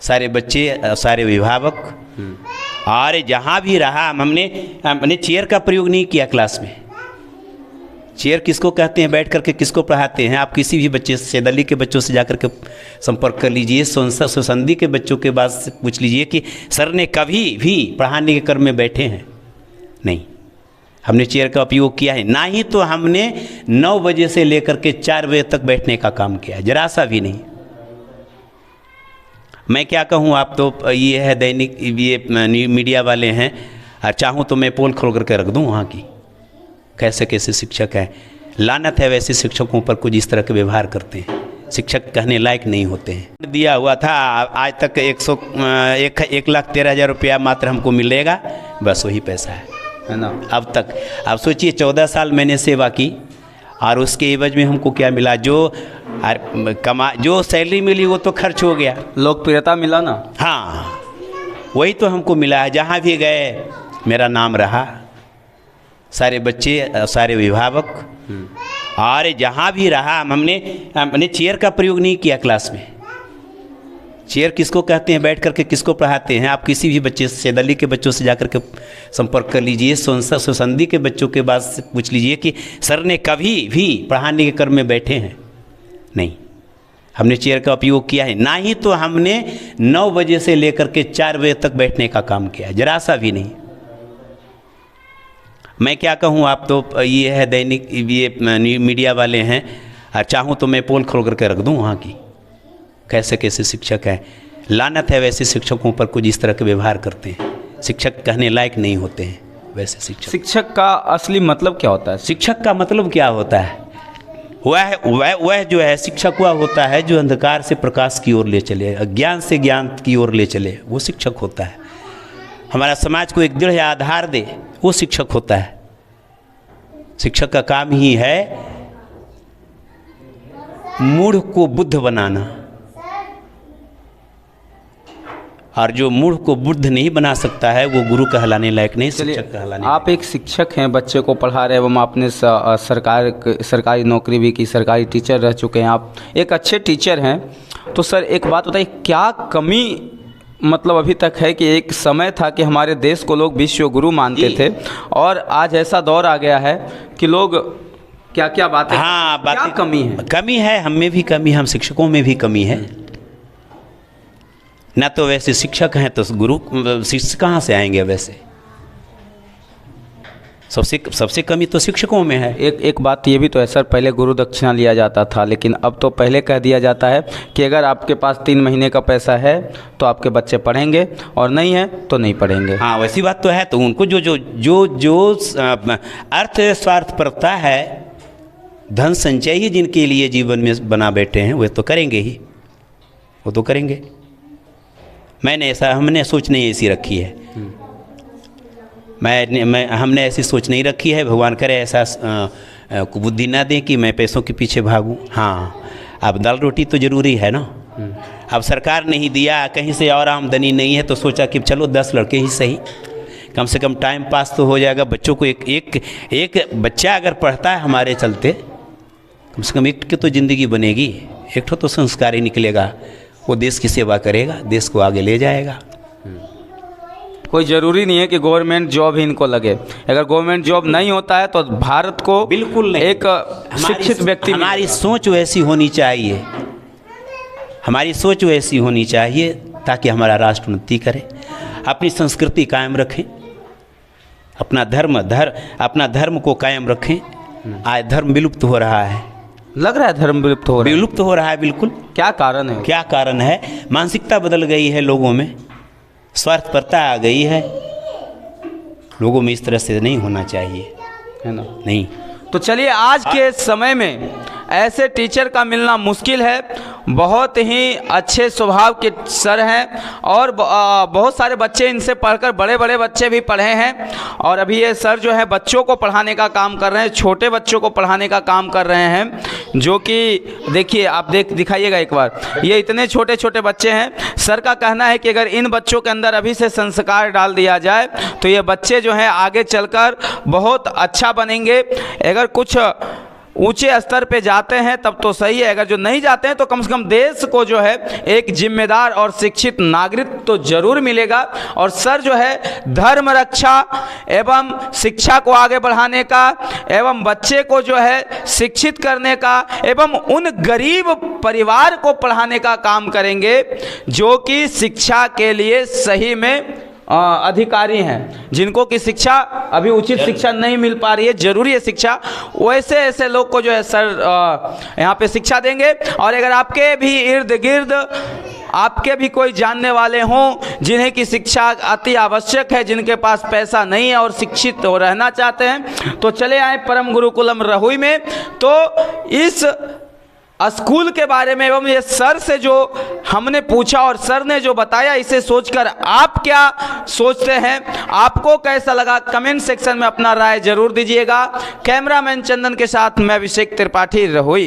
सारे बच्चे, सारे अभिभावक, और जहाँ भी रहा हमने चेयर का प्रयोग नहीं किया क्लास में। चेयर किसको कहते हैं, बैठ करके किसको पढ़ाते हैं? आप किसी भी बच्चे से, दली के बच्चों से जाकर के संपर्क कर लीजिए, सोसंदी के बच्चों के बाद से पूछ लीजिए कि सर ने कभी भी पढ़ाने के क्रम में बैठे हैं? नहीं, हमने चेयर का उपयोग किया है। ना ही तो हमने 9 बजे से लेकर के 4 बजे तक बैठने का काम किया, जरा सा भी नहीं। मैं क्या कहूँ, आप तो ये है दैनिक, ये मीडिया वाले हैं, और चाहूँ तो मैं पोल खोल करके रख दूँ वहाँ की, कैसे कैसे शिक्षक हैं। लानत है वैसे शिक्षकों पर, कुछ इस तरह के व्यवहार करते हैं, शिक्षक कहने लायक नहीं होते हैं। दिया हुआ था आज तक 1,13,000 रुपया मात्र हमको मिलेगा, बस वही पैसा है ना अब तक। अब सोचिए 14 साल मैंने सेवा की, और उसके एवज में हमको क्या मिला? जो सैलरी मिली वो तो खर्च हो गया, लोकप्रियता मिला ना। हाँ, वही तो हमको मिला है। जहाँ भी गए मेरा नाम रहा, सारे बच्चे, सारे अभिभावक, और जहाँ भी रहा हमने चेयर का प्रयोग नहीं किया क्लास में। चेयर किसको कहते हैं, बैठ करके किसको पढ़ाते हैं? आप किसी भी बच्चे से, दली के बच्चों से जाकर के संपर्क कर लीजिए, सोसंदी के बच्चों के बाद से पूछ लीजिए कि सर ने कभी भी पढ़ाने के क्रम में बैठे हैं? नहीं, हमने चेयर का उपयोग किया है। ना ही तो हमने 9 बजे से लेकर के 4 बजे तक बैठने का काम किया, जरा सा भी नहीं। मैं क्या कहूँ, आप तो ये है दैनिक, ये मीडिया वाले हैं, और चाहूँ तो मैं पोल खोल करके रख दूँ वहाँ की, कैसे कैसे शिक्षक हैं। लानत है वैसे शिक्षकों पर, कुछ इस तरह के व्यवहार करते हैं, शिक्षक कहने लायक नहीं होते हैं वैसे शिक्षक। शिक्षक का असली मतलब क्या होता है? शिक्षक का मतलब क्या होता है? वह जो है शिक्षक वह होता है जो अंधकार से प्रकाश की ओर ले चले, अज्ञान से ज्ञान की ओर ले चले, वो शिक्षक होता है। हमारा समाज को एक दृढ़ आधार दे, वो शिक्षक होता है। शिक्षक का काम ही है मूढ़ को बुद्ध बनाना, और जो मूढ़ को बुद्ध नहीं बना सकता है वो गुरु कहलाने लायक नहीं, शिक्षक कहलाने। आप एक शिक्षक हैं, बच्चे को पढ़ा रहे हैं, एवं आपने सरकारी नौकरी भी की, सरकारी टीचर रह चुके हैं, आप एक अच्छे टीचर हैं। तो सर एक बात बताइए, क्या कमी मतलब अभी तक है कि एक समय था कि हमारे देश को लोग विश्व गुरु मानते थे, और आज ऐसा दौर आ गया है कि लोग क्या क्या बातें, हाँ, क्या कमी है? कमी है, हम में भी कमी, हम शिक्षकों में भी कमी है ना। तो वैसे शिक्षक हैं तो गुरु शिक्षक कहाँ से आएंगे? वैसे सबसे कमी तो शिक्षकों में है। एक बात ये भी तो है सर, पहले गुरु दक्षिणा लिया जाता था, लेकिन अब तो पहले कह दिया जाता है कि अगर आपके पास 3 महीने का पैसा है तो आपके बच्चे पढ़ेंगे, और नहीं है तो नहीं पढ़ेंगे। हाँ, वैसी बात तो है। तो उनको जो अर्थ स्वार्थपरता है, धन संचय ही जिनके लिए जीवन में बना बैठे हैं, वे तो करेंगे ही, वो तो करेंगे। हमने सोच नहीं ऐसी रखी है, हमने ऐसी सोच नहीं रखी है। भगवान करे ऐसा बुद्धि ना दें कि मैं पैसों के पीछे भागूं। हाँ, अब दाल रोटी तो ज़रूरी है ना। अब सरकार नहीं दिया, कहीं से और आमदनी नहीं है, तो सोचा कि चलो 10 लड़के ही सही, कम से कम टाइम पास तो हो जाएगा। बच्चों को एक बच्चा अगर पढ़ता है हमारे चलते, कम से कम एक की तो ज़िंदगी बनेगी, एक तो संस्कार ही निकलेगा, वो देश की सेवा करेगा, देश को आगे ले जाएगा। कोई ज़रूरी नहीं है कि गवर्नमेंट जॉब ही इनको लगे। अगर गवर्नमेंट जॉब नहीं होता है तो भारत को बिल्कुल नहीं, एक शिक्षित व्यक्ति, हमारी सोच वैसी होनी चाहिए, हमारी सोच वैसी होनी चाहिए ताकि हमारा राष्ट्र उन्नति करे, अपनी संस्कृति कायम रखें, अपना धर्म को कायम रखें। आज धर्म विलुप्त हो रहा है, लग रहा है धर्म विलुप्त हो रहा है। बिल्कुल। क्या कारण है? क्या कारण है? मानसिकता बदल गई है लोगों में, स्वार्थपरता आ गई है लोगों में। इस तरह से नहीं होना चाहिए, है ना? नहीं। तो चलिए, आज के समय में ऐसे टीचर का मिलना मुश्किल है। बहुत ही अच्छे स्वभाव के सर हैं, और बहुत सारे बच्चे इनसे पढ़कर बड़े बड़े बच्चे भी पढ़े हैं। और अभी ये सर जो है बच्चों को पढ़ाने का काम कर रहे हैं, छोटे बच्चों को पढ़ाने का काम कर रहे हैं, जो कि देखिए, आप दिखाइएगा एक बार, ये इतने छोटे छोटे बच्चे हैं। सर का कहना है कि अगर इन बच्चों के अंदर अभी से संस्कार डाल दिया जाए तो ये बच्चे जो हैं आगे चलकर बहुत अच्छा बनेंगे। अगर कुछ ऊंचे स्तर पे जाते हैं तब तो सही है, अगर जो नहीं जाते हैं तो कम से कम देश को जो है एक जिम्मेदार और शिक्षित नागरिक तो जरूर मिलेगा। और सर जो है धर्म रक्षा एवं शिक्षा को आगे बढ़ाने का एवं बच्चे को जो है शिक्षित करने का एवं उन गरीब परिवार को पढ़ाने का काम करेंगे जो कि शिक्षा के लिए सही में अधिकारी हैं, जिनको कि शिक्षा अभी उचित शिक्षा नहीं मिल पा रही है, जरूरी है शिक्षा, वैसे ऐसे लोग को जो है सर यहाँ पे शिक्षा देंगे। और अगर आपके भी इर्द गिर्द आपके भी कोई जानने वाले हों जिन्हें की शिक्षा अति आवश्यक है, जिनके पास पैसा नहीं है और शिक्षित हो रहना चाहते हैं, तो चले आए परम गुरुकुलम रहुई में। तो इस स्कूल के बारे में एवं ये सर से जो हमने पूछा और सर ने जो बताया, इसे सोचकर आप क्या सोचते हैं, आपको कैसा लगा, कमेंट सेक्शन में अपना राय जरूर दीजिएगा। कैमरामैन चंदन के साथ मैं अभिषेक त्रिपाठी रहुई।